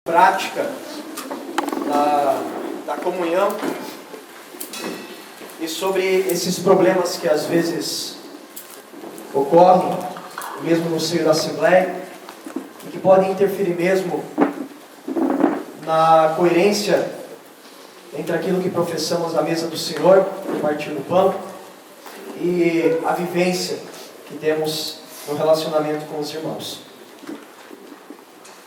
prática da comunhão e sobre esses problemas que às vezes ocorrem mesmo no seio da Assembleia e que podem interferir mesmo na coerência entre aquilo que professamos na mesa do Senhor, no partir do pão, e a vivência que temos no relacionamento com os irmãos.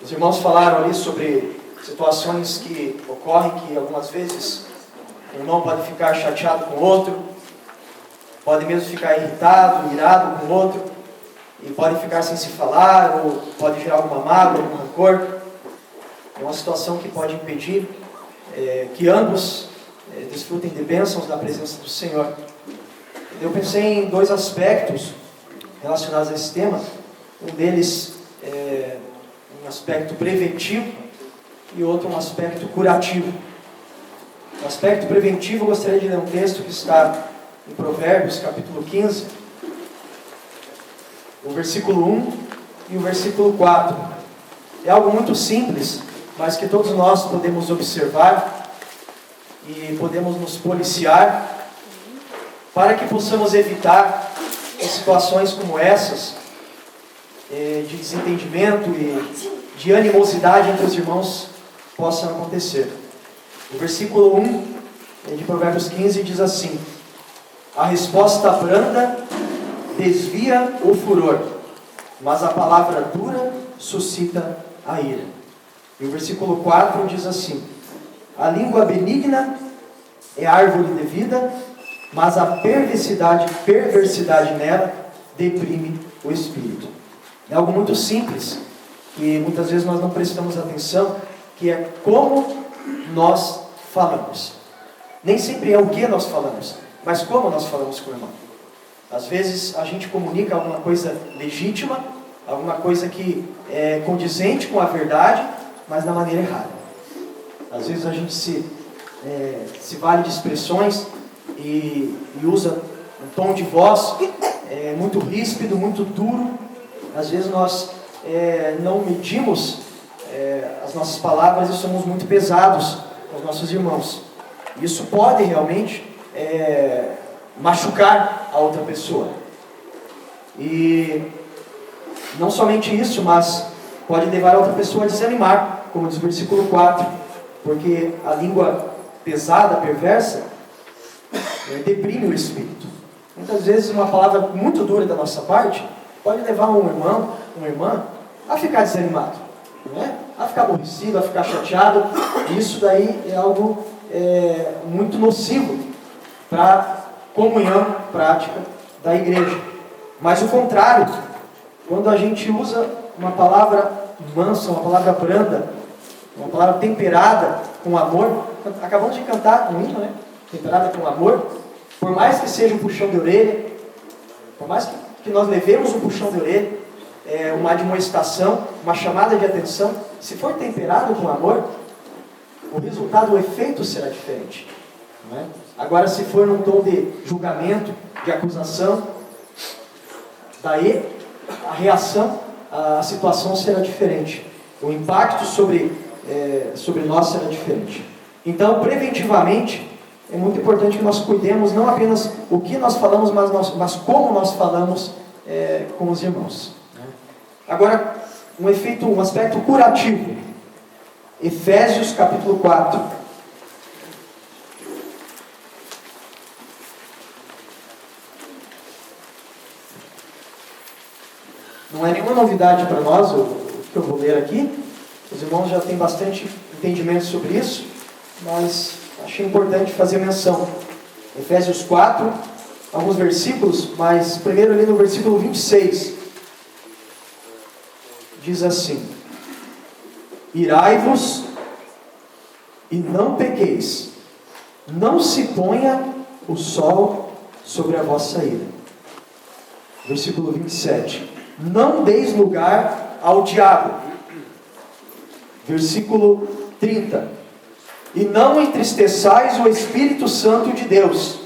Os irmãos falaram ali sobre situações que ocorrem que algumas vezes um irmão pode ficar chateado com o outro, pode mesmo ficar irritado, irado com o outro, e pode ficar sem se falar, ou pode gerar alguma mágoa, algum rancor. É uma situação que pode impedir que ambos desfrutem de bênçãos da presença do Senhor. Eu pensei em dois aspectos relacionados a esse tema. Um deles é um aspecto preventivo e outro um aspecto curativo. No aspecto preventivo, eu gostaria de ler um texto que está em Provérbios, capítulo 15, o versículo 1 e o versículo 4. É algo muito simples, mas que todos nós podemos observar e podemos nos policiar para que possamos evitar situações como essas, de desentendimento e de animosidade entre os irmãos possam acontecer. O versículo 1 de Provérbios 15 diz assim: a resposta branda desvia o furor, mas a palavra dura suscita a ira. E o versículo 4 diz assim: a língua benigna é árvore de vida, mas a perversidade nela deprime o espírito. É algo muito simples, que muitas vezes nós não prestamos atenção, que é como nós falamos. Nem sempre é o que nós falamos, mas como nós falamos com o irmão. Às vezes a gente comunica alguma coisa legítima, alguma coisa que é condizente com a verdade, mas da maneira errada. Às vezes a gente se vale de expressões e usa um tom de voz muito ríspido, muito duro. Às vezes nós não medimos as nossas palavras e somos muito pesados com os nossos irmãos. Isso pode realmente machucar a outra pessoa. E não somente isso, mas pode levar a outra pessoa a desanimar, como diz o versículo 4, porque a língua pesada, perversa, deprime o espírito. Muitas vezes uma palavra muito dura da nossa parte pode levar um irmão, uma irmã a ficar desanimado, a ficar aborrecido, a ficar chateado. Isso daí é algo muito nocivo para a comunhão prática da igreja. Mas o contrário, quando a gente usa uma palavra mansa, uma palavra branda, uma palavra temperada com amor, acabamos de cantar um hino, temperada com amor, por mais que seja um puxão de orelha, por mais que nós levemos um puxão de orelha, uma admoestação, uma chamada de atenção, se for temperado com amor, o resultado, o efeito será diferente. Agora, se for num tom de julgamento, de acusação, daí a reação, a situação será diferente. O impacto sobre nós será diferente. Então, preventivamente, é muito importante que nós cuidemos não apenas o que nós falamos, mas como nós falamos com os irmãos. Agora, um aspecto curativo. Efésios capítulo 4. Não é nenhuma novidade para nós o que eu vou ler aqui. Os irmãos já têm bastante entendimento sobre isso, mas achei importante fazer menção. Efésios 4, alguns versículos, mas primeiro ali no versículo 26. Diz assim: irai-vos e não pequeis, não se ponha o sol sobre a vossa ira. Versículo 27. Não deis lugar ao diabo. Versículo 30. E não entristeçais o Espírito Santo de Deus.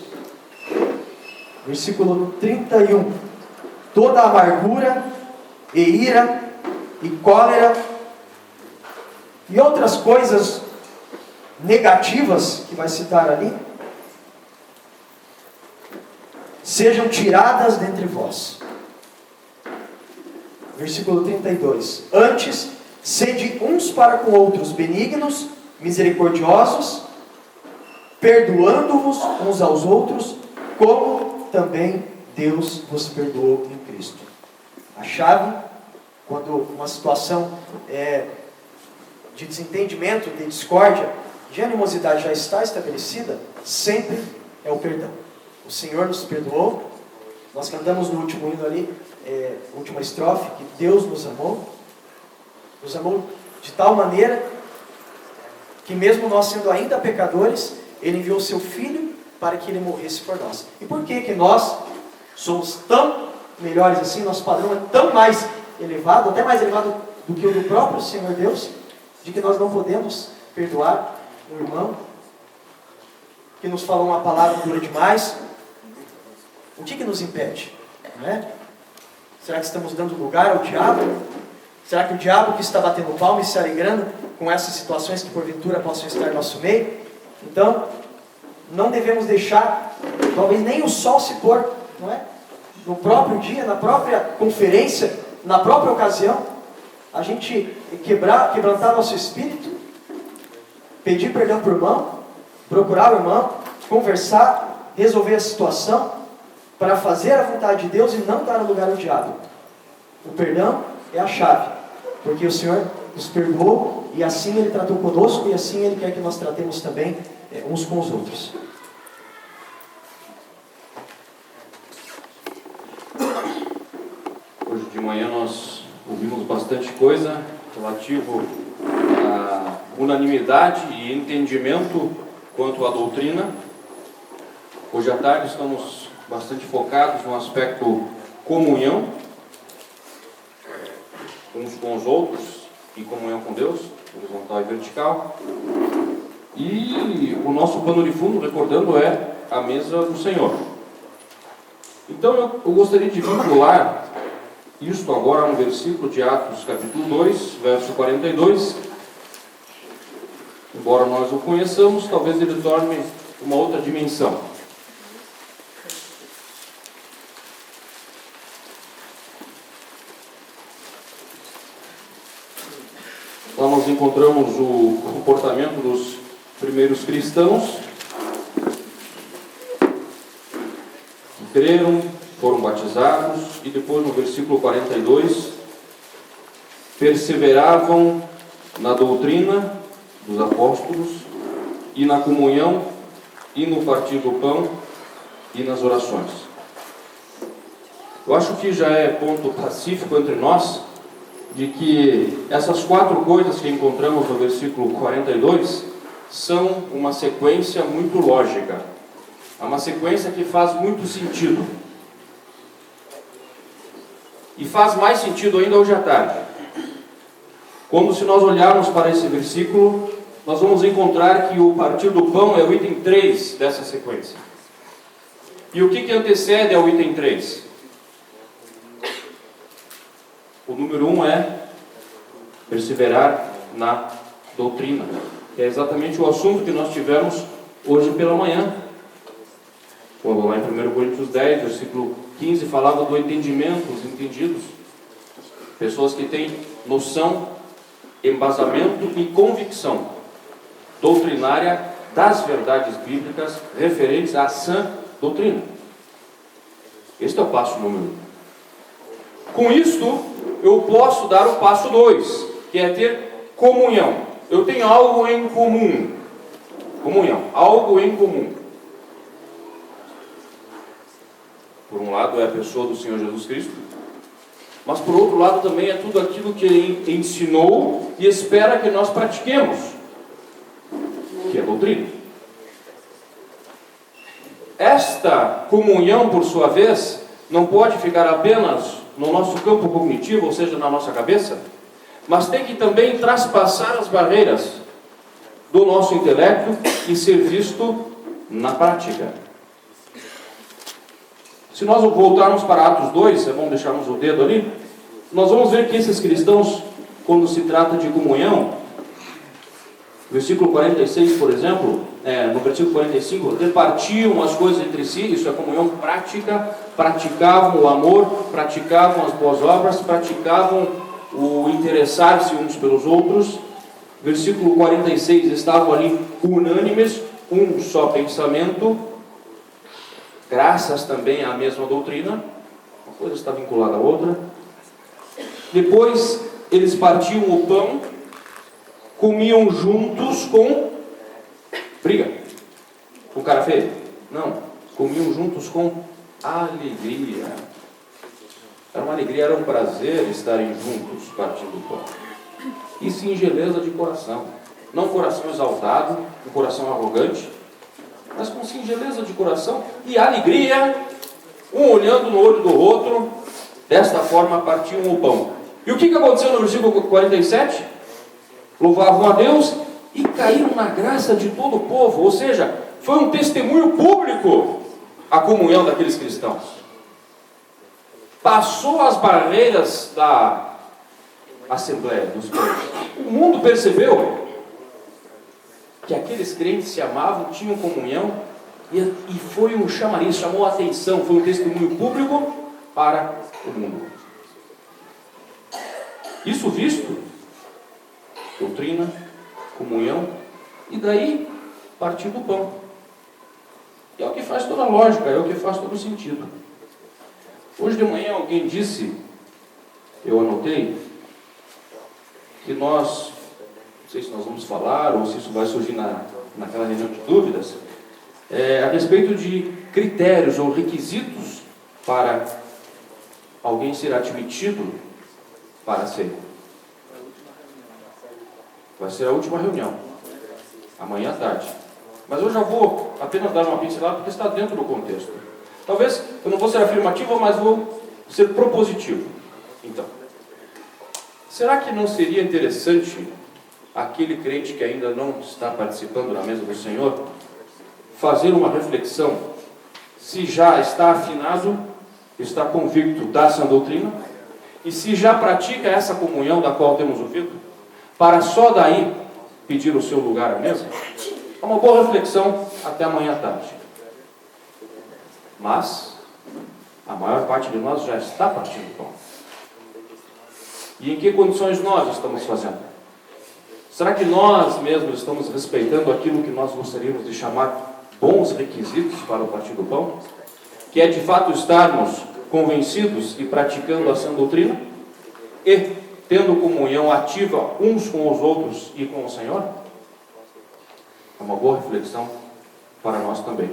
Versículo 31. Toda amargura e ira e cólera e outras coisas negativas que vai citar ali, sejam tiradas dentre vós. Versículo 32. Antes, sede uns para com outros benignos, misericordiosos, perdoando-vos uns aos outros, como também Deus vos perdoou em Cristo. A chave, quando uma situação de desentendimento, de discórdia, de animosidade já está estabelecida, sempre é o perdão. O Senhor nos perdoou. Nós cantamos no último hino ali, última estrofe, que Deus nos amou de tal maneira que mesmo nós sendo ainda pecadores, Ele enviou o seu Filho para que Ele morresse por nós. E por que nós somos tão melhores assim, nosso padrão é tão mais elevado, até mais elevado do que o do próprio Senhor Deus, de que nós não podemos perdoar um irmão que nos falou uma palavra dura demais? O que nos impede? Não é? Será que estamos dando lugar ao diabo? Será que o diabo que está batendo palma e se alegrando com essas situações que porventura possam estar em nosso meio? Então, não devemos deixar, talvez nem o sol se pôr, não é? No próprio dia, na própria conferência, na própria ocasião, a gente quebrantar nosso espírito, pedir perdão para o irmão, procurar o irmão, conversar, resolver a situação, para fazer a vontade de Deus e não dar lugar ao diabo. O perdão é a chave, porque o Senhor nos perdoou e assim Ele tratou conosco e assim Ele quer que nós tratemos também uns com os outros. Hoje de manhã nós ouvimos bastante coisa relativo à unanimidade e entendimento quanto à doutrina. Hoje à tarde estamos bastante focados no aspecto comunhão uns com os outros e comunhão com Deus, horizontal e vertical. E o nosso pano de fundo, recordando, é a mesa do Senhor. Então eu gostaria de vincular isto agora a um versículo de Atos capítulo 2, verso 42. Embora nós o conheçamos, talvez ele torne uma outra dimensão. Lá nós encontramos o comportamento dos primeiros cristãos que creram, foram batizados e depois no versículo 42 perseveravam na doutrina dos apóstolos e na comunhão e no partir do pão e nas orações. Eu acho que já é ponto pacífico entre nós de que essas quatro coisas que encontramos no versículo 42 são uma sequência muito lógica. É uma sequência que faz muito sentido. E faz mais sentido ainda hoje à tarde. Quando, se nós olharmos para esse versículo, nós vamos encontrar que o partir do pão é o item 3 dessa sequência. E o que antecede ao item 3? O número 1 é perseverar na doutrina, que é exatamente o assunto que nós tivemos hoje pela manhã. Quando lá em 1 Coríntios 10, versículo 15, falava do entendimento, os entendidos. Pessoas que têm noção, embasamento e convicção doutrinária das verdades bíblicas referentes à sã doutrina. Este é o passo número 1. Com isto, eu posso dar o passo 2, que é ter comunhão. Eu tenho algo em comum. Comunhão, algo em comum. Por um lado é a pessoa do Senhor Jesus Cristo, mas por outro lado também é tudo aquilo que Ele ensinou e espera que nós pratiquemos, que é a doutrina. Esta comunhão, por sua vez, não pode ficar apenas no nosso campo cognitivo, ou seja, na nossa cabeça, mas tem que também traspassar as barreiras do nosso intelecto e ser visto na prática. Se nós voltarmos para Atos 2, é bom deixarmos o dedo ali, nós vamos ver que esses cristãos, quando se trata de comunhão, Versículo 46, por exemplo, no versículo 45, repartiam as coisas entre si, isso é comunhão prática, praticavam o amor, praticavam as boas obras, praticavam o interessar-se uns pelos outros. Versículo 46, estavam ali unânimes, um só pensamento, graças também à mesma doutrina, uma coisa está vinculada à outra. Depois, eles partiam o pão, comiam juntos com briga, com cara feia? Não, comiam juntos com alegria. Era uma alegria, era um prazer estarem juntos partindo o pão. E singeleza de coração, não coração exaltado, um coração arrogante, mas com singeleza de coração e alegria, um olhando no olho do outro, desta forma partiam o pão. E o que aconteceu no versículo 47? Louvavam a Deus e caíram na graça de todo o povo, ou seja, foi um testemunho público a comunhão daqueles cristãos. Passou as barreiras da Assembleia dos Crentes. O mundo percebeu que aqueles crentes se amavam, tinham comunhão, e foi um chamariz, chamou a atenção, foi um testemunho público para o mundo. Isso visto, doutrina, comunhão, e daí partir do pão. E é o que faz toda a lógica, é o que faz todo o sentido. Hoje de manhã alguém disse, eu anotei, que nós, não sei se nós vamos falar, ou se isso vai surgir naquela reunião de dúvidas, a respeito de critérios ou requisitos para alguém ser admitido para a ceia. Vai ser a última reunião, amanhã à tarde. Mas eu já vou apenas dar uma pincelada, porque está dentro do contexto. Talvez eu não vou ser afirmativo, mas vou ser propositivo. Então, será que não seria interessante aquele crente que ainda não está participando na mesa do Senhor fazer uma reflexão se já está afinado, está convicto da sã doutrina e se já pratica essa comunhão da qual temos ouvido, para só daí pedir o seu lugar à mesa? É uma boa reflexão até amanhã à tarde. Mas a maior parte de nós já está partindo pão. E em que condições nós estamos fazendo? Será que nós mesmos estamos respeitando aquilo que nós gostaríamos de chamar bons requisitos para o partir do pão? Que é de fato estarmos convencidos e praticando a sã doutrina? E tendo comunhão ativa uns com os outros e com o Senhor? É uma boa reflexão para nós também.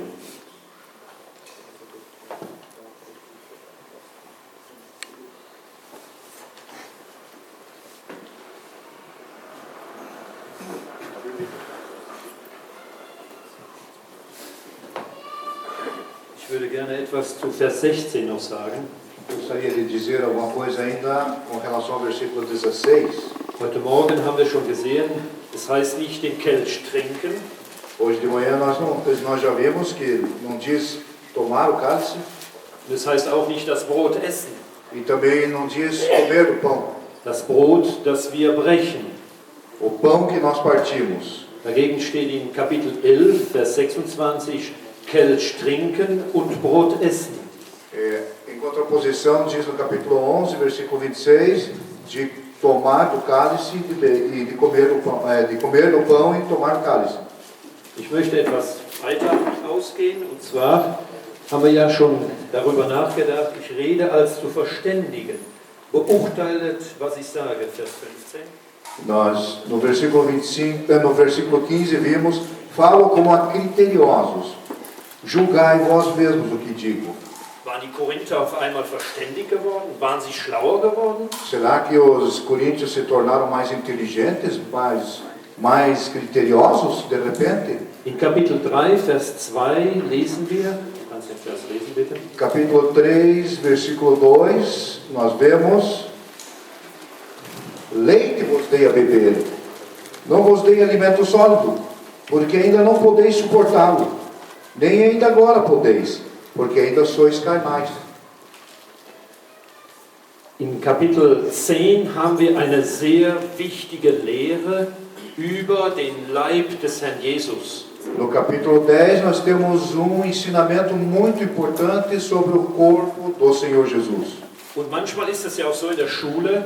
Ich würde gerne etwas zu Vers 16 noch sagen. Gostaria de dizer alguma coisa ainda com relação ao versículo 16. Heute Morgen haben wir schon gesehen, es heißt nicht den Kelch trinken. Hoje de manhã nós já vimos que não diz tomar o cálice. Und es heißt auch nicht das Brot essen. E também não diz comer o pão. Das Brot, das wir brechen. O pão que nós partimos. Dagegen steht in Kapitel 11, Vers 26, Kelch trinken und Brot essen. Em contraposição, diz no capítulo 11, versículo 26, de tomar do cálice e de comer do pão e tomar do cálice. Ich möchte etwas weiter ausgehen, und zwar haben wir ja schon darüber nachgedacht, ich rede als zu verständigen. Beurteilet, was ich sage, Vers 15. Nós, no versículo 15, vimos, falo como a criteriosos, julgai vós mesmos o que digo. Waren die Korinther auf einmal verständig geworden? Waren sie schlauer geworden? Será que os coríntios se tornaram mais inteligentes, mais criteriosos de repente? In Kapitel 3, Vers 2 lesen wir, kannst du den Vers lesen bitte? Capítulo 3, versículo 2, nós vemos: leite vos dei a beber, não vos dei alimento sólido, porque ainda não podeis suportá-lo, nem ainda agora podeis, porque ainda sois carnais. In Kapitel 10 haben wir eine sehr wichtige Lehre über den Leib des Herrn Jesus. No capítulo 10, nós temos um ensinamento muito importante sobre o corpo do Senhor Jesus. Und manchmal ist es ja auch so in der Schule,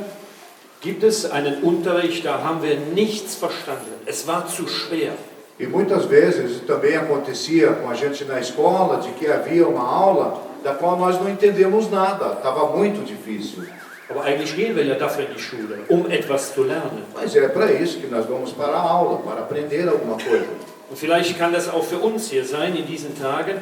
gibt es einen Unterricht, da haben wir nichts verstanden. Es war zu schwer. E muitas vezes também acontecia com a gente na escola, de que havia uma aula da qual nós não entendemos nada, estava muito difícil. Aber eigentlich gehen wir ja dafür in die Schule, um etwas zu lernen. Mas é para isso que nós vamos para a aula, para aprender alguma coisa. Und vielleicht kann das auch für uns hier sein in diesen Tagen,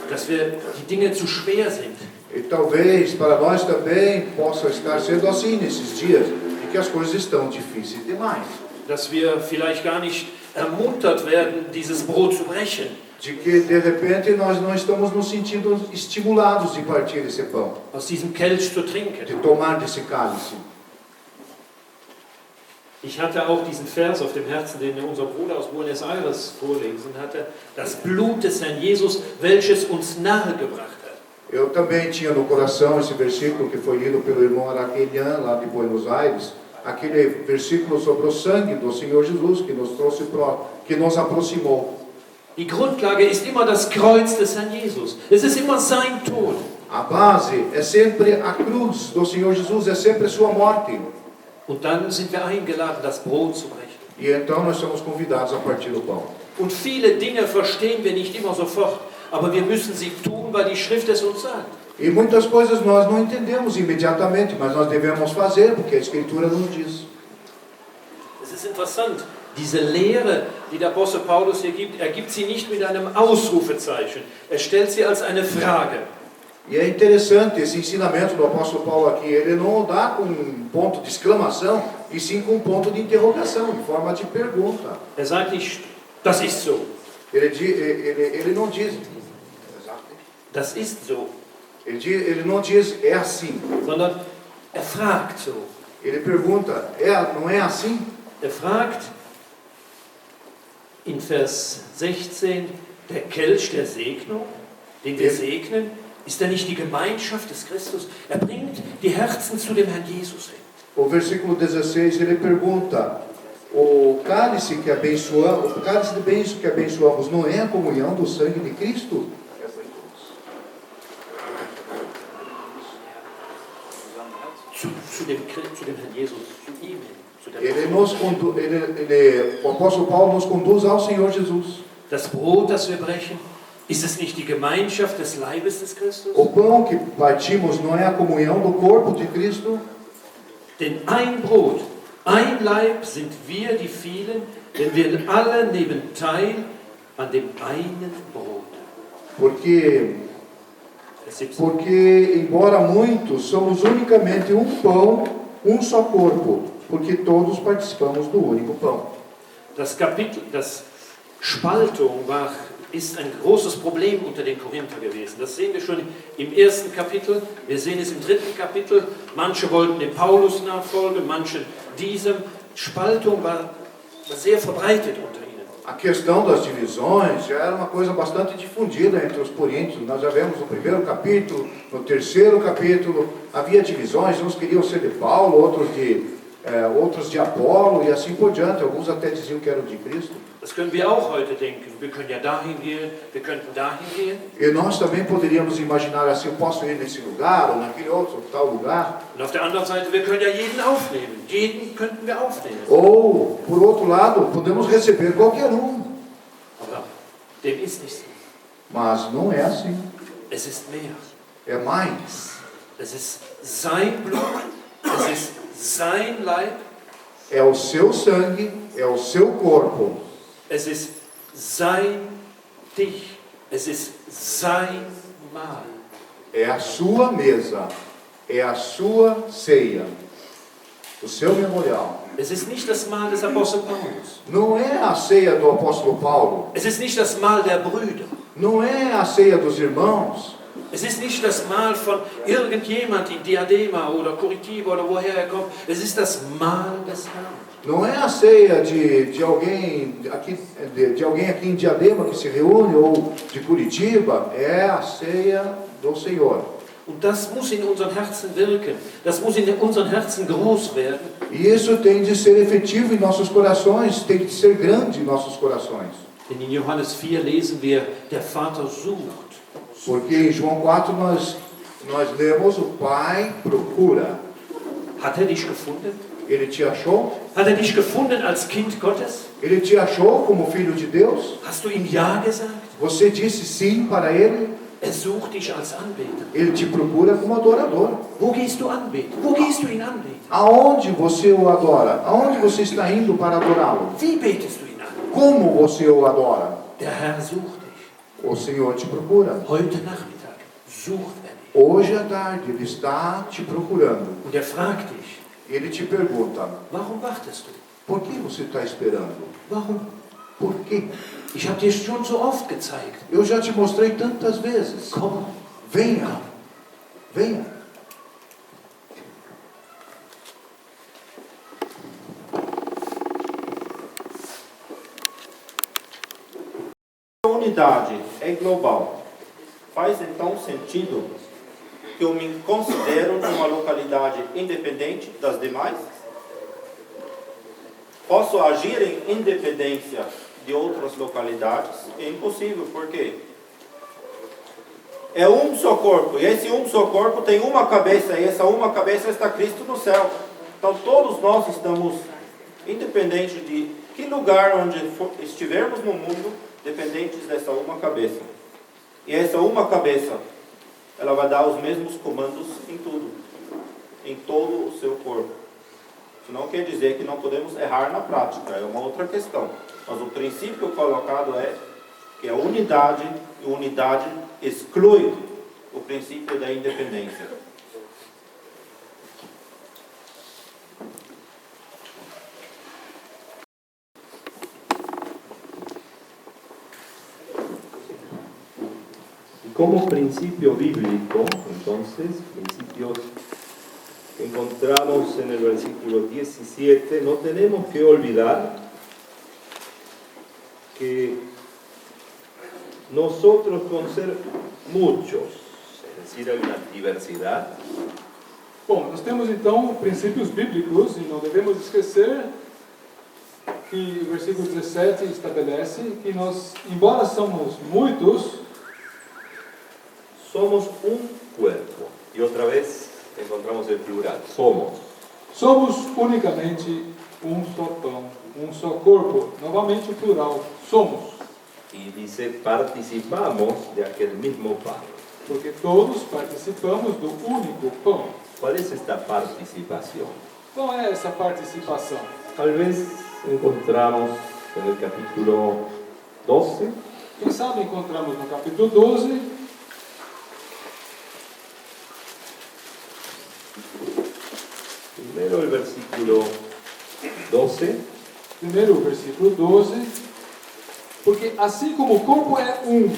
dass wir die Dinge zu schwer sind. E talvez para nós também possa estar sendo assim nesses dias, em que as coisas estão difíceis demais. Dass wir vielleicht gar nicht ermuntert werden, dieses Brot zu brechen. De que de repente nós não estamos nos sentindo estimulados de partir esse pão, Aus diesem Kelch zu trinken. de tomar desse cálice. Ich hatte auch diesen Vers auf dem Herzen, den unser Bruder aus Buenos Aires vorlesen hatte. Das Blut des Herrn Jesus, welches uns nahegebracht hat. Eu também tinha no coração esse versículo que foi lido pelo irmão Araquelian, lá de Buenos Aires, aquele versículo sobre o sangue do Senhor Jesus que nos trouxe que nos aproximou. Die Grundlage ist immer das Kreuz des Herrn Jesus. Es ist immer sein Tod. A base é sempre a cruz do Senhor Jesus, é sempre sua morte. Und dann sind wir eingeladen, das Brot zu brechen. E então nós somos convidados a partir do pão. Und viele Dinge verstehen wir nicht immer sofort, aber wir müssen sie tun, weil die Schrift es uns sagt. E muitas coisas nós não entendemos imediatamente, mas nós devemos fazer, porque a Escritura nos diz. Es ist interessant, diese Lehre, die der Apostel Paulus hier gibt, er gibt sie nicht mit einem Ausrufezeichen. Er stellt sie als eine Frage. E é interessante esse ensinamento do apóstolo Paulo aqui, ele não dá com um ponto de exclamação, e sim com um ponto de interrogação, em forma de pergunta. Er sagt nicht, das ist so. Ele não diz, Das ist so. ele não diz é assim. Sondern er fragt so. Ele pergunta, não é assim? Er fragt in Vers 16, der Kelch der Segnung, den wir segnen, ist er nicht die Gemeinschaft des Christus? Er bringt die Herzen zu dem Herrn Jesus hin. O versículo 16, ele pergunta, o cálice de bênção que abençoamos não é a comunhão do sangue de Cristo? Zu dem Herrn Jesus, zu ihm hin. O apóstolo Paulo nos conduz ao Senhor Jesus. Das Brot, das wir brechen, ist es nicht die Gemeinschaft des Leibes des Christus? O pão que partimos não é a comunhão do corpo de Cristo? Denn ein Brot, ein Leib sind wir, die vielen, denn wir alle nehmen teil an dem einen Brot. Porque, embora muitos, somos unicamente um pão, um só corpo, porque todos participamos do único pão. Das Spaltung ist ein großes Problem unter den Korinther gewesen. Das sehen wir schon im ersten Kapitel, wir sehen es im dritten Kapitel. Manche wollten dem Paulus nachfolgen, manche diesem. Spaltung war sehr verbreitet unter ihnen. A questão das divisões já era uma coisa bastante difundida entre os coríntios. Nós já vemos no primeiro capítulo, no terceiro capítulo, havia divisões, uns queriam ser de Paulo, outros de Apolo e assim por diante. Alguns até diziam que eram de Cristo. Das können wir auch heute denken. Wir können ja dahin gehen, wir könnten dahin gehen. E nós também poderíamos imaginar assim, eu posso ir nesse lugar ou naquele outro tal lugar. Und auf der anderen Seite, wir können ja jeden aufnehmen. Jeden könnten wir aufnehmen. Ou, por outro lado, podemos receber qualquer um. Aber dem ist nicht so. Mas não é assim. Es ist mehr. É mais. Es ist sein Blut, es ist sein Leib. É o seu sangue, é o seu corpo. Es ist sein Dich, es ist sein Mahl. É a sua mesa, é a sua ceia, o seu memorial. Es ist nicht das Mahl des Apostel Paulus. Não é a ceia do apóstolo Paulo. Es ist nicht das Mahl der Brüder. Não é a ceia dos irmãos. Es ist nicht das Mahl von irgendjemand in Diadema oder Curitiba oder woher er kommt. Es ist das Mahl des Herrn. Não é a ceia de alguém aqui em Diadema que se reúne ou de Curitiba. É a ceia do Senhor. Und das muss in unseren Herzen wirken. Das muss in unseren Herzen groß werden. E isso tem de ser efetivo em nossos corações, tem de ser grande em nossos corações. Denn in Johannes 4 lesen wir, der Vater sucht. Porque em João 4 nós lemos, o Pai procura. Hat dich gefunden? Ele te achou? Hat dich gefunden als Kind Gottes? Ele te achou como filho de Deus? Hast du ihm Ja gesagt? Você disse sim para Ele? Sucht dich als Anbeter. Ele te procura como adorador. Wo gehst du anbeten? Wo gehst du ihn anbeten? Aonde você o adora? Aonde você está indo para adorá-lo? Wie betest du ihn an? Como você o adora? Der Herr sucht dich. O Senhor te procura. Heute Nachmittag sucht dich. Hoje à tarde Ele está te procurando. Und fragt dich, Ele te pergunta, warum wartest du? por que você está esperando? Warum? Por quê? Ich habe dir schon so oft gezeigt. Eu já te mostrei tantas vezes. Komm, Venha. Venha. A unidade é global. Faz então sentido que eu me considero uma localidade independente das demais? Posso agir em independência de outras localidades? É impossível, por quê? É um só corpo, e esse um só corpo tem uma cabeça, e essa uma cabeça está Cristo no céu. Então todos nós estamos, independente de que lugar onde estivermos no mundo, dependentes dessa uma cabeça. E essa uma cabeça, ela vai dar os mesmos comandos em tudo, em todo o seu corpo. Isso não quer dizer que não podemos errar na prática, é uma outra questão. Mas o princípio colocado é que a unidade exclui o princípio da independência. Como principio bíblico, entonces, principios que encontramos en el versículo 17, no tenemos que olvidar que nosotros, con ser muchos, es decir, hay una diversidad, Bom, nós temos então princípios bíblicos e não devemos esquecer que o versículo 17 estabelece que nós, embora somos muitos, somos un cuerpo. Y otra vez encontramos el plural, somos unicamente um só pão, um só corpo. Novamente o plural, somos. Y dice, participamos de aquel mismo pan. Porque todos participamos do único pão. ¿Cuál es esta participación? Qual é essa participação? Tal vez encontramos en el capítulo 12, Quem sabe encontramos no capítulo 12, primero el versículo 12, primeiro o versículo 12, porque assim como o corpo é um,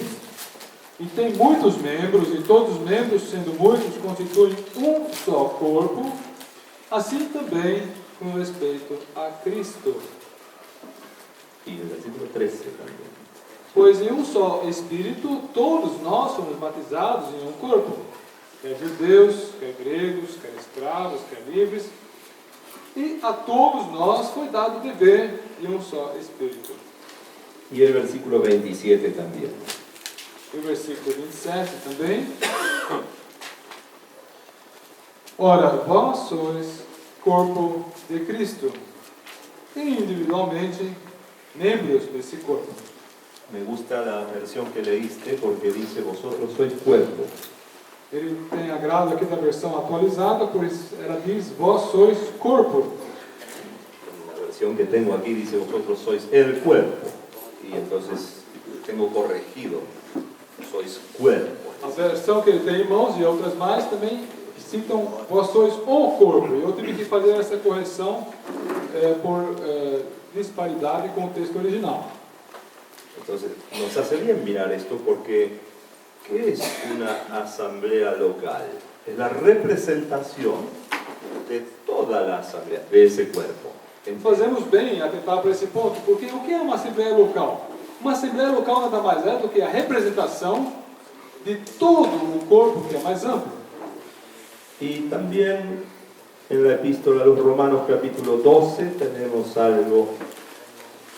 e tem muitos membros, e todos os membros, sendo muitos, constituem um só corpo, assim também com respeito a Cristo. y el versículo 13 también. Pois em um só Espírito, todos nós somos batizados em um corpo, quer judeus, quer gregos, quer escravos, quer livres, e a todos nós foi dado beber de um só Espírito. Y el versículo 27 también. E o versículo 27 também. Ora, vós sois corpo de Cristo, e individualmente membros desse corpo. Me gusta la versión que leíste porque dice, vosotros sois cuerpo. Ele tem agrado aqui da versão atualizada, pois ela diz, vós sois corpo. La versión que tengo aquí dice, vosotros sois el cuerpo. Y entonces tengo corregido, sois cuerpo. A versão que ele tem em mãos e outras mais também citam, vós sois o corpo. Eu tive que fazer essa correção por disparidade com o texto original. Entonces nos hace bien mirar esto porque ¿qué es una asamblea local? Es la representación de toda la asamblea, de ese cuerpo. Fazemos bem a atentar para esse ponto, porque o que é uma assembleia local? Uma assembleia local nada mais é do que a representação de todo o corpo, que é mais amplo. Y también en la epístola a los Romanos capítulo 12 tenemos algo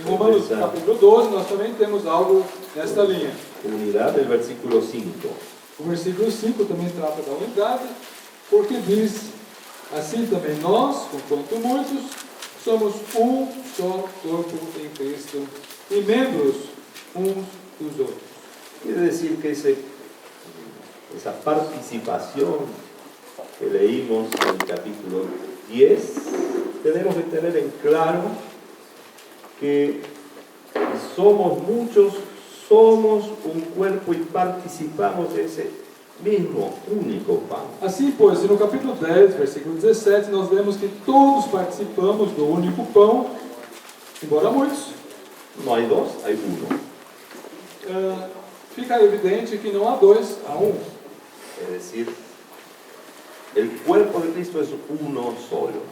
Em Romanos capítulo 12, nós também temos algo nesta linha. unidad, el versículo 5. O versículo 5 também trata da unidade, porque diz: assim também nós, conquanto muitos, somos um só corpo em Cristo e membros uns dos outros. Quiere decir que esa participación que leímos en el capítulo 10, tenemos que tener en claro que somos muchos, somos un cuerpo y participamos de ese mismo único pan. Assim, pois, no capítulo 10, versículo 17, nós vemos que todos participamos do único pão, embora muitos. No hay dos, hay uno. Fica evidente que não há dois, há um. Es decir, el cuerpo de Cristo es uno solo.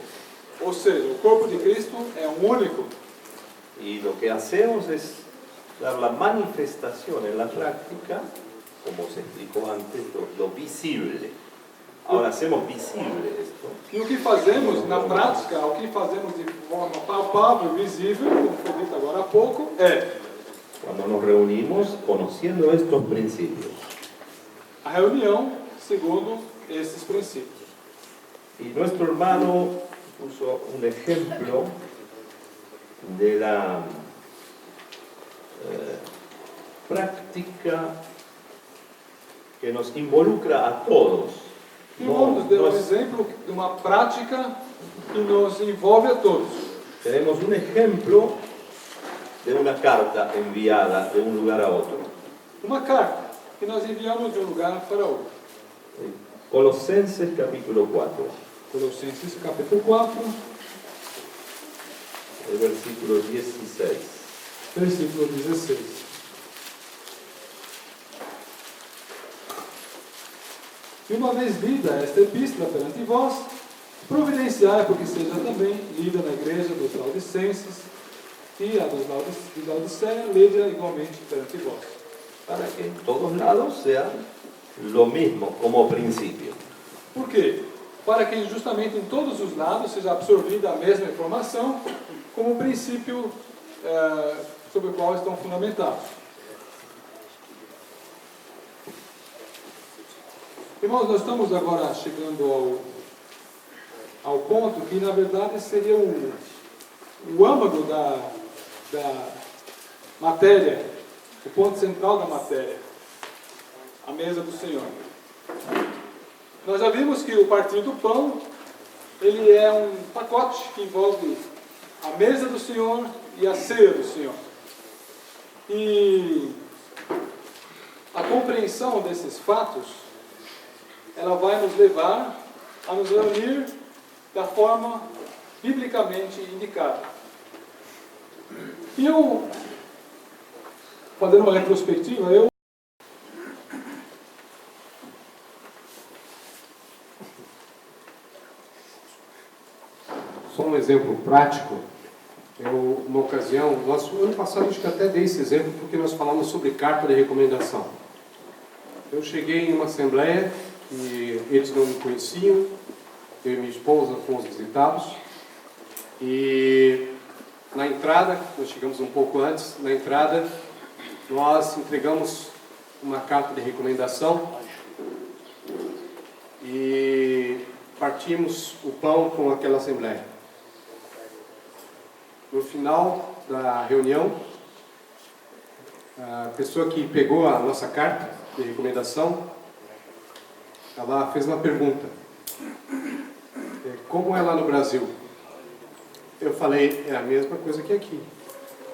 Ou seja, o corpo de Cristo é um único. Y lo que hacemos es dar la manifestación en la práctica, como se explicó antes, lo visible. Ahora hacemos visible esto. E o que fazemos na prática, o que fazemos de forma palpável, visível, como foi dito agora há pouco, é Cuando nos reunimos conociendo estos principios. a reunião segundo esses princípios. Y nuestro hermano puso un ejemplo de la práctica que nos involucra a todos. E o irmão nos deu um exemplo de uma prática que nos envolve a todos. Tenemos un ejemplo de una carta enviada de un lugar a otro. Uma carta que nós enviamos de um lugar para outro. Colosenses capítulo 4, Colossenses capítulo 4, el versículo 16. versículo 16. E uma vez lida esta epístola perante vós, providenciai porque seja também lida na igreja dos Laodicenses e a dos Laodiceia, lida igualmente perante vós. Para que en todos lados sea lo mismo como principio. Por quê? Para que justamente em todos os lados seja absorvida a mesma informação como princípio sobre o qual estão fundamentados. Irmãos, nós estamos agora chegando ao ponto que, na verdade, seria o âmago da matéria, o ponto central da matéria, a mesa do Senhor. Nós já vimos que o partir do pão, ele é um pacote que envolve a mesa do Senhor e a ceia do Senhor. E a compreensão desses fatos, ela vai nos levar a nos reunir da forma biblicamente indicada. E eu, fazendo uma retrospectiva, Só um exemplo prático. Uma ocasião, ano passado acho que até dei esse exemplo porque nós falamos sobre carta de recomendação. Eu cheguei em uma assembleia e eles não me conheciam, eu e minha esposa fomos visitados e na entrada, nós chegamos um pouco antes, na entrada nós entregamos uma carta de recomendação e partimos o pão com aquela assembleia. No final da reunião, a pessoa que pegou a nossa carta de recomendação, ela fez uma pergunta: como é lá no Brasil? Eu falei: é a mesma coisa que aqui.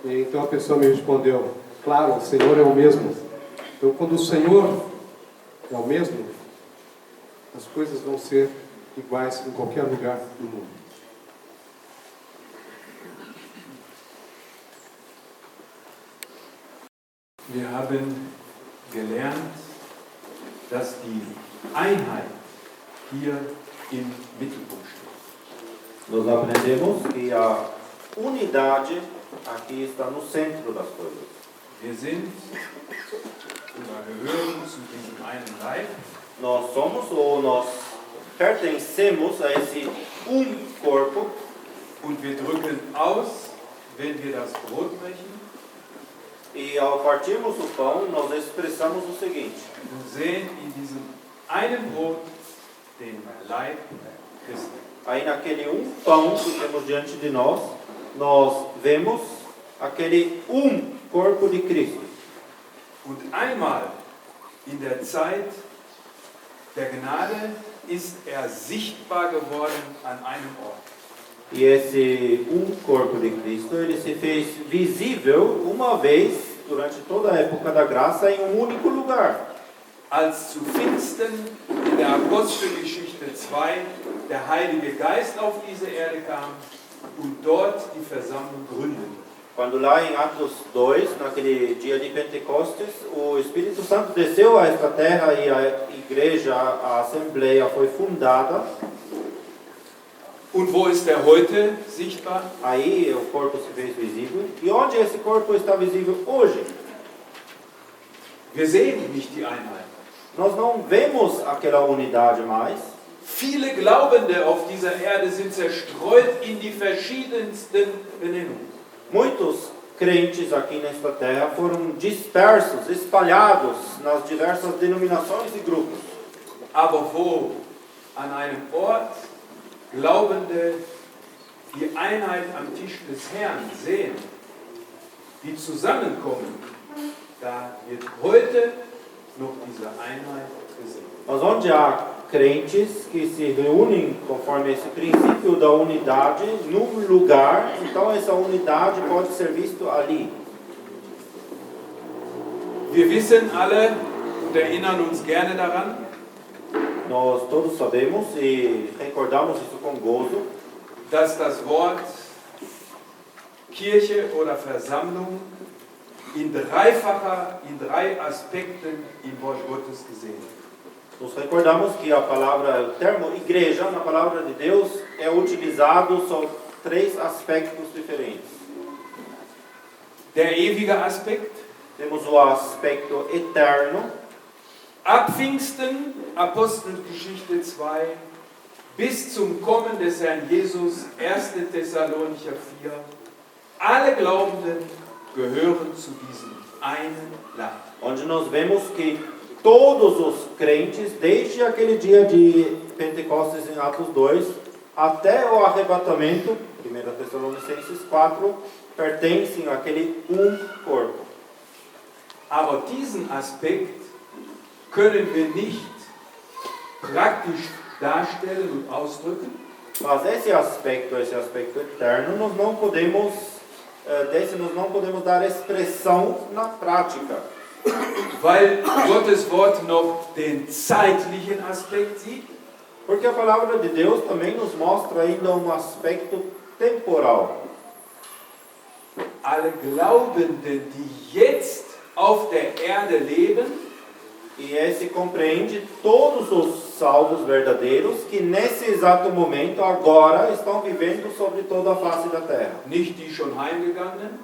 E então a pessoa me respondeu: claro, o Senhor é o mesmo. Então, quando o Senhor é o mesmo, as coisas vão ser iguais em qualquer lugar do mundo. Wir haben gelernt, dass die Einheit hier im Mittelpunkt steht. Nós aprendemos que a unidade aqui está no centro das coisas. Wir sind, oder wir gehören zu diesem einen Leib. Nós somos ou nós pertencemos a esse corpo. Und wir drücken aus, wenn wir das Brot brechen E ao partirmos o pão, nós expressamos o seguinte: und sehen in diesem einen Brot den Leib Christi. aí naquele pão que temos diante de nós, nós vemos aquele corpo de Cristo. Und einmal in der Zeit der Gnade ist er sichtbar geworden an einem Ort. E esse corpo de Cristo, ele se fez visível uma vez, durante toda a época da graça, em único lugar. Als zu Pfingsten in der Apostelgeschichte 2 der Heilige Geist auf diese Erde kam und dort die Versammlung gründete. Quando lá em Atos 2, naquele dia de Pentecostes, o Espírito Santo desceu a esta terra e a igreja, a assembleia foi fundada. Und wo ist er heute sichtbar? Aí o corpo se fez visível. E onde esse corpo está visível hoje? Wir sehen nicht die Einheit. Nós não vemos aquela unidade mais. Viele Glaubende auf dieser Erde sind zerstreut in die verschiedensten Benennungen. Muitos crentes aqui nesta terra foram dispersos, espalhados nas diversas denominações e grupos. Aber wo an einem Ort Glaubende die Einheit am Tisch des Herrn sehen, die zusammenkommen, da wird heute noch diese Einheit gesehen. Mas onde há crentes que se reúnem conforme esse princípio da unidade num lugar, então essa unidade pode ser vista ali. Wir wissen alle und erinnern uns gerne daran, Nós todos sabemos e recordamos isso com gozo, dass das Wort Kirche oder Versammlung in drei Aspekten im Wort Gottes gesehen wird. Nos recordamos que a palavra, o termo igreja na palavra de Deus é utilizado sobre 3 aspectos diferentes. Der ewige Aspekt, Temos o aspecto eterno, ab Pfingsten, Apostelgeschichte 2, bis zum Kommen des Herrn Jesus, 1. Thessalonicher 4, alle Glaubenden gehören zu diesem einen Land. onde nós vemos que todos os crentes, desde aquele dia de Pentecostes em Atos 2, até o arrebatamento, 1 Tessalonicenses 4, pertencem àquele corpo. Aber diesen Aspekt können wir nicht praktisch darstellen und ausdrücken, Mas esse aspecto eterno, nós não podemos dar expressão na prática. weil Gottes Wort noch den zeitlichen Aspekt sieht. Porque a palavra de Deus também nos mostra ainda aspecto temporal. Alle Glaubenden, die jetzt auf der Erde leben, E esse compreende todos os salvos verdadeiros que nesse exato momento, agora, estão vivendo sobre toda a face da terra. nicht die schon heimgegangenen,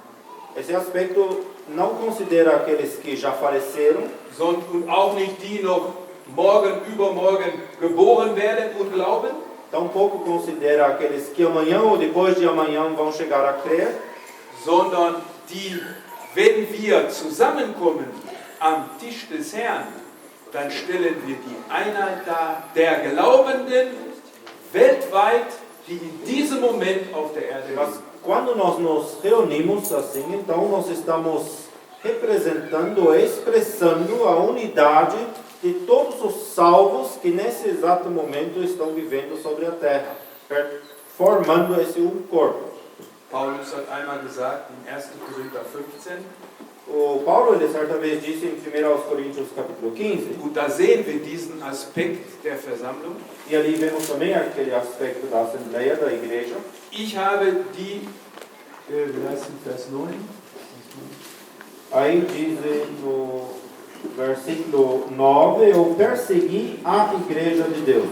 Esse aspecto não considera aqueles que já faleceram, und auch nicht die noch morgen, übermorgen geboren werden und glauben, tampouco considera aqueles que amanhã ou depois de amanhã vão chegar a crer, sondern die, wenn wir zusammenkommen am Tisch des Herrn, dann stellen wir die Einheit dar der Glaubenden weltweit, die in diesem Moment auf der Erde mas leben. quando nós nos reunimos assim, então nós estamos representando, expressando a unidade de todos os salvos que nesse exato momento estão vivendo sobre a terra, formando esse corpo. Paulus hat einmal gesagt in 1. Korinther 15, O Paulo, ele certa vez disse em 1 Coríntios capítulo 15, und da sehen wir diesen Aspekt der Versammlung. e ali vemos também aquele aspecto da assembleia, da igreja. Ich habe die, wie heißt es, Vers 9? Aí diz no versículo 9, eu persegui a igreja de Deus.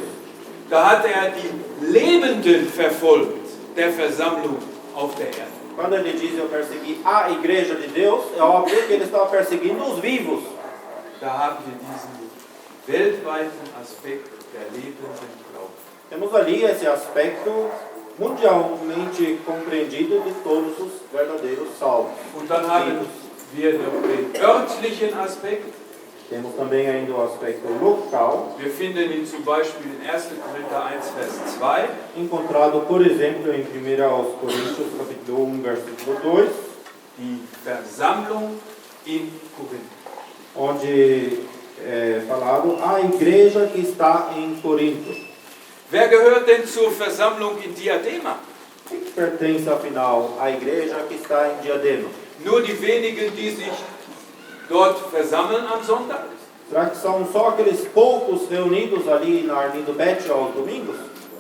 Da hat er die Lebenden verfolgt, der Versammlung auf der Erde. Quando ele diz eu persegui a igreja de Deus, é óbvio que ele estava perseguindo os vivos. Da haben wir diesen weltweiten Aspekt der lebenden Glauben. Temos ali esse aspecto mundialmente compreendido de todos os verdadeiros salvos. Und dann haben wir noch den örtlichen Aspekt. Temos também ainda o aspecto local, Wir finden ihn zum Beispiel in 1. Korinther 1, Vers 2. encontrado, por exemplo, em 1 aos Coríntios, capítulo 1, versículo 2, Die Versammlung in Korinth. onde é falado a igreja que está em Corinto. Wer gehört denn zur Versammlung in Diadema? O que pertence, afinal, à igreja que está em Diadema? Nur die wenigen, die sich dort versammeln am Sonntag? Será que são só aqueles poucos reunidos ali na Arlindo Bet aos domingos?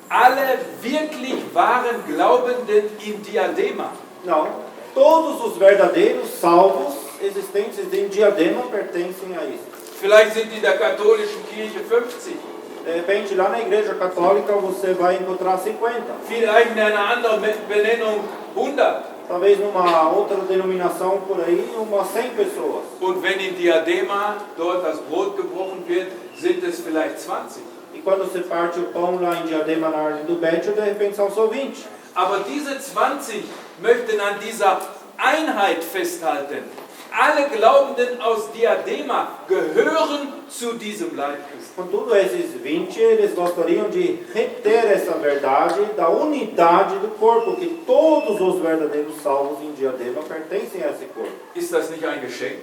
Alle wirklich wahren Glaubenden in Diadema. Não. Todos os verdadeiros salvos existentes em Diadema pertencem a isso. Vielleicht sind in der katholischen Kirche 50. De repente, lá na igreja católica, você vai encontrar 50. Vielleicht in einer anderen Benennung 100. Talvez numa outra denominação por aí, umas 100 pessoas. Und wenn in Diadema dort das Brot gebrochen wird, sind es vielleicht 20. E quando você parte o pão lá em Diadema, na Arlindo Bet, de repente são só 20. Aber diese 20 möchten an dieser Einheit festhalten. Alle Glaubenden aus Diadema gehören zu diesem Leib Christi. Contudo, esses 20, eles gostariam de reter essa verdade da unidade do corpo, que todos os verdadeiros salvos em Diadema pertencem a esse corpo. Ist das nicht ein Geschenk?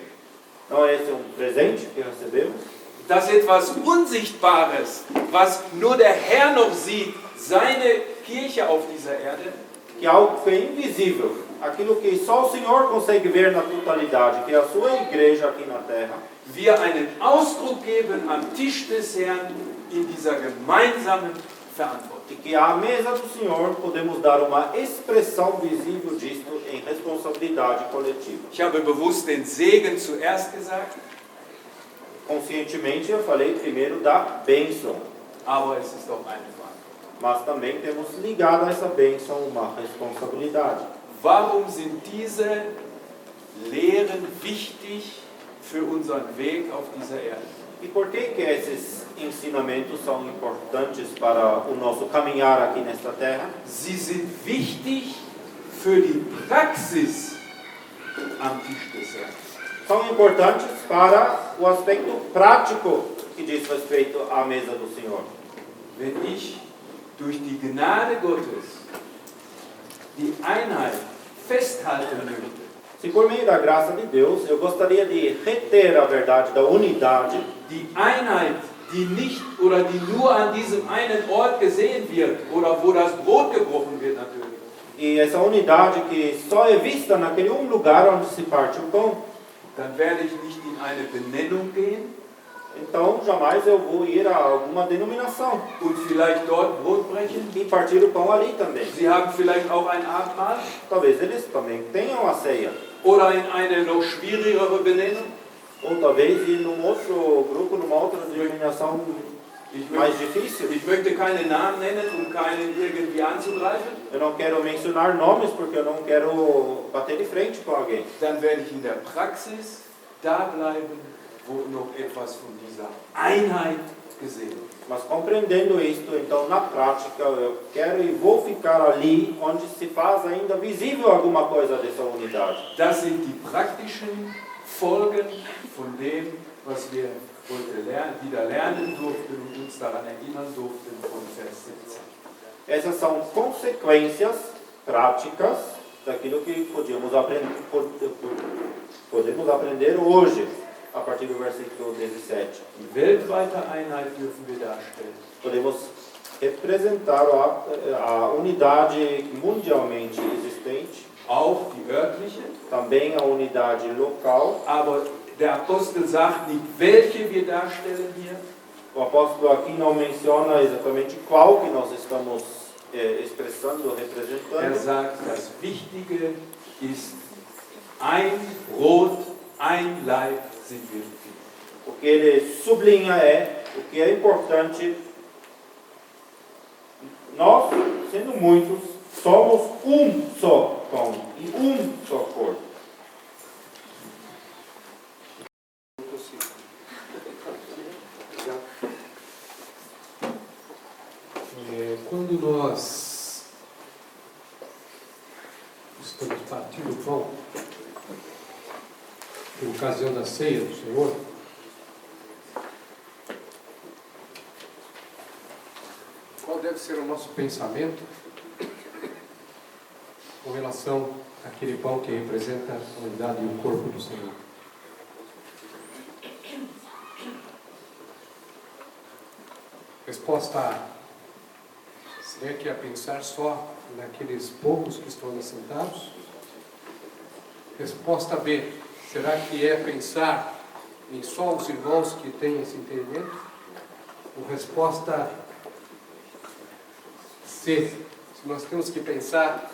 Não é esse um presente que recebemos? Dass etwas Unsichtbares, was nur der Herr noch sieht, seine Kirche auf dieser Erde, Que algo que é invisível, aquilo que só o Senhor consegue ver na totalidade, que é a sua igreja aqui na terra, wir einen Ausdruck geben am Tisch des Herrn in dieser gemeinsamen Verantwortung. e que à mesa do Senhor podemos dar uma expressão visível disto em responsabilidade coletiva. Ich habe bewusst den Segen zuerst gesagt, Conscientemente eu falei primeiro da bênção, aber es ist doch eine Frage. mas também temos ligado a essa bênção uma responsabilidade. Warum sind diese Lehren wichtig für unseren Weg auf dieser Erde? E por que esses ensinamentos são importantes para o nosso caminhar aqui nesta terra? Sie sind wichtig für die Praxis am Tisch des Herrn. São importantes para o aspecto prático que diz respeito à mesa do Senhor. Wenn ich durch die Gnade Gottes die Einheit festhalten möchte, Se por meio da graça de Deus eu gostaria de reter a verdade da unidade, die Einheit, die nicht oder die nur an diesem einen Ort gesehen wird oder wo das Brot gebrochen wird natürlich, e essa unidade que só é vista naquele um lugar onde se parte o pão, dann werde ich nicht in eine Benennung gehen então jamais eu vou ir a alguma denominação und vielleicht dort Brot brechen. e partir o pão ali também. Sie haben vielleicht auch ein Abendmahl Talvez eles também tenham a ceia, oder in eine noch schwierigere Benennung. ou talvez ir num outro grupo, numa outra denominação mais difícil. Ich möchte keine Namen nennen, um keinen irgendwie anzugreifen. Eu não quero mencionar nomes porque eu não quero bater de frente com alguém. Dann werde ich in der Praxis da bleiben, wo noch etwas von dieser Einheit gesehen wird. Mas compreendendo isto, então na prática eu quero e vou ficar ali onde se faz ainda visível alguma coisa dessa unidade. Das sind die praktischen Folgen von dem, was wir heute wieder lernen durften und uns daran erinnern durften von Vers 17. Essas são consequências práticas daquilo que podemos aprender hoje, a partir do versículo 17. Die weltweite Einheit dürfen wir darstellen. Podemos representar a unidade mundialmente existente, Auch die örtliche, também a unidade local. aber der Apostel sagt nicht, welche wir darstellen hier. O apóstolo aqui não menciona exatamente qual que nós estamos expressando, representando. sagt, das Wichtige ist ein Brot, ein Leib sind wir. O que ele sublinha é o que é importante. Nós, sendo muitos, somos um só pão e um só corpo. quando nós estamos partindo o pão, por ocasião da ceia do Senhor, qual deve ser o nosso pensamento com relação àquele pão que representa a unidade e o corpo do Senhor? Resposta A: será que é pensar só naqueles poucos que estão ali sentados? Resposta B: será que é pensar em só os irmãos que têm esse entendimento? Ou resposta C: se nós temos que pensar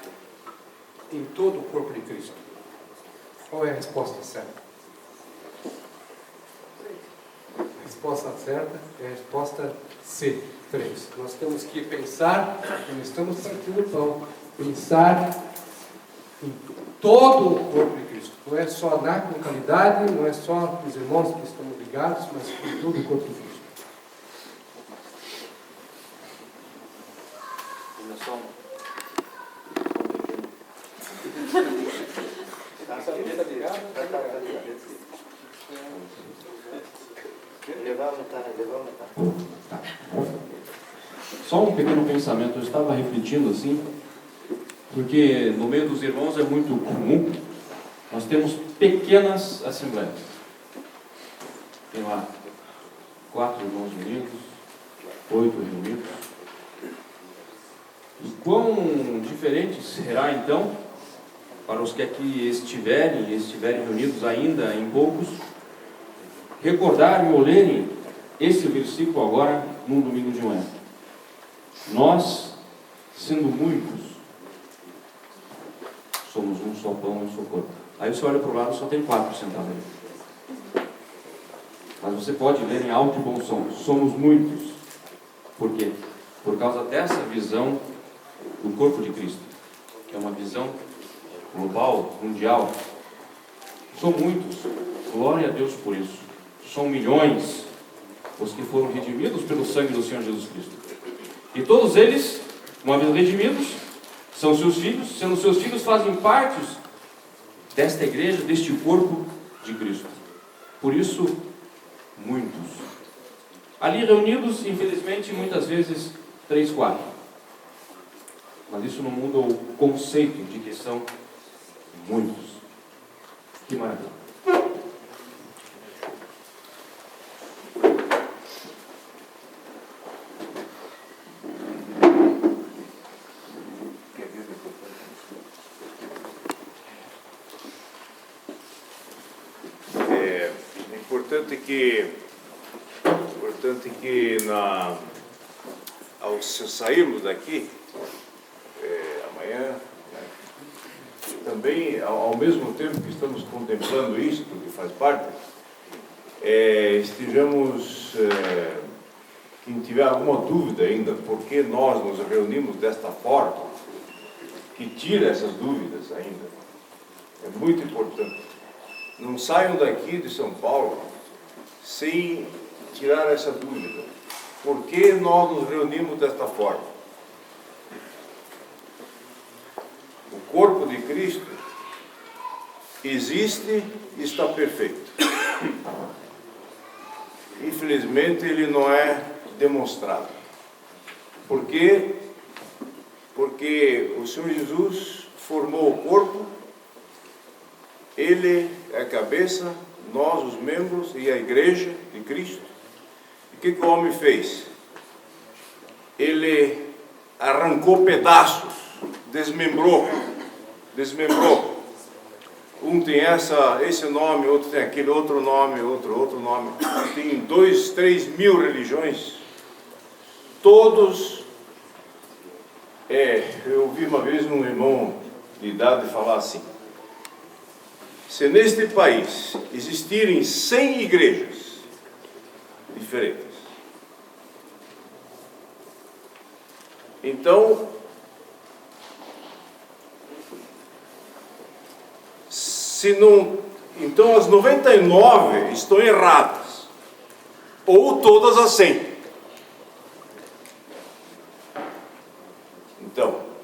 em todo o corpo de Cristo? Qual é a resposta certa? A resposta certa é a resposta C, 3. Nós temos que pensar, quando estamos partindo o pão, pensar em todo o corpo de Cristo. Não é só na localidade, não é só os irmãos que estamos ligados, mas em todo o corpo de Cristo. Só um pequeno pensamento, eu estava refletindo assim, porque no meio dos irmãos é muito comum, nós temos pequenas assembleias. Tem lá 4 irmãos unidos, 8 reunidos. E quão diferente será então, para os que aqui estiverem reunidos ainda em poucos, recordarem ou lerem esse versículo agora, num domingo de manhã. Nós, sendo muitos, somos um só pão e um só corpo. Aí você olha para o lado, só tem 4 sentados ali. Mas você pode ler em alto e bom som. Somos muitos. Por quê? Por causa dessa visão do corpo de Cristo, que é uma visão global, mundial. São muitos. Glória a Deus por isso. São milhões os que foram redimidos pelo sangue do Senhor Jesus Cristo. E todos eles, uma vez redimidos, são seus filhos, sendo seus filhos, fazem parte desta igreja, deste corpo de Cristo. Por isso, muitos. Ali reunidos, infelizmente, muitas vezes 3, 4. Mas isso não muda o conceito de que são muitos. Que maravilha. Ao sairmos daqui, amanhã, também, ao mesmo tempo que estamos contemplando isso, que faz parte, estejamos, quem tiver alguma dúvida ainda, por que nós nos reunimos desta forma, que tira essas dúvidas ainda. É muito importante. Não saiam daqui de São Paulo sem tirar essa dúvida. Por que nós nos reunimos desta forma? O corpo de Cristo existe e está perfeito. Infelizmente, ele não é demonstrado. Por quê? Porque o Senhor Jesus formou o corpo, ele é a cabeça, nós os membros e a igreja de Cristo. O que o homem fez? Ele arrancou pedaços, desmembrou. Um tem esse nome, outro tem aquele outro nome, outro nome. Tem 2, 3 mil religiões. Todos. Eu ouvi uma vez um irmão de idade falar assim: se neste país existirem 100 igrejas diferentes, então então as 99 estão erradas, ou todas as 100.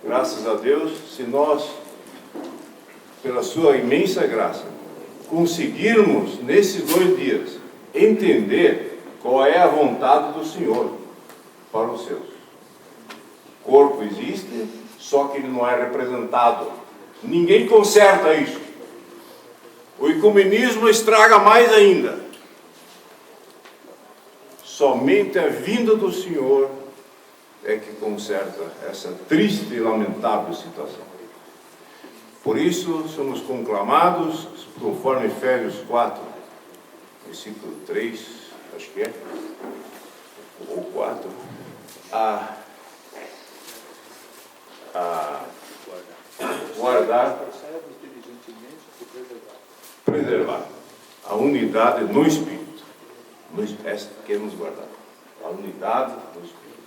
Graças a Deus, se nós, pela sua imensa graça, conseguirmos nesses 2 dias entender qual é a vontade do Senhor para os seus. O corpo existe, só que ele não é representado. Ninguém conserta isso. O ecumenismo estraga mais ainda. Somente a vinda do Senhor é que conserta essa triste e lamentável situação. Por isso, somos conclamados, conforme Efésios 4, versículo 3, acho que é, ou 4, a guardar, preservar a unidade no Espírito. Essa queremos guardar, a unidade no Espírito.